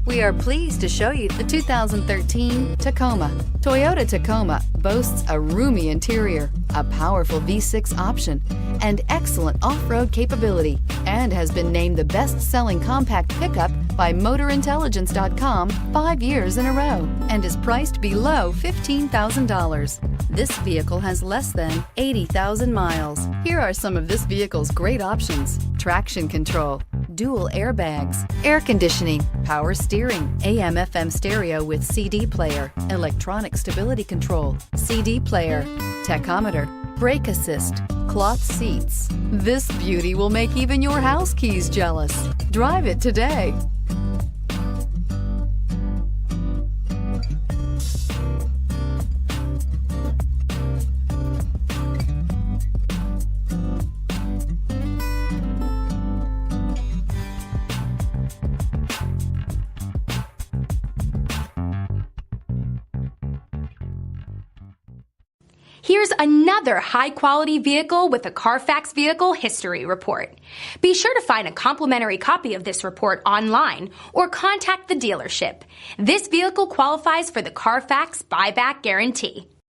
We are pleased to show you the 2013 Tacoma. Toyota Tacoma boasts a roomy interior, a powerful V6 option, and excellent off-road capability, and has been named the best-selling compact pickup by MotorIntelligence.com 5 years in a row, and is priced below $15,000. This vehicle has less than 80,000 miles. Here are some of this vehicle's great options: traction control, dual airbags, air conditioning, power steering, AM/FM stereo with CD player, electronic stability control, CD player, tachometer, brake assist, cloth seats. This beauty will make even your house keys jealous. Drive it today. Here's another high-quality vehicle with a Carfax Vehicle History Report. Be sure to find a complimentary copy of this report online or contact the dealership. This vehicle qualifies for the Carfax Buyback Guarantee.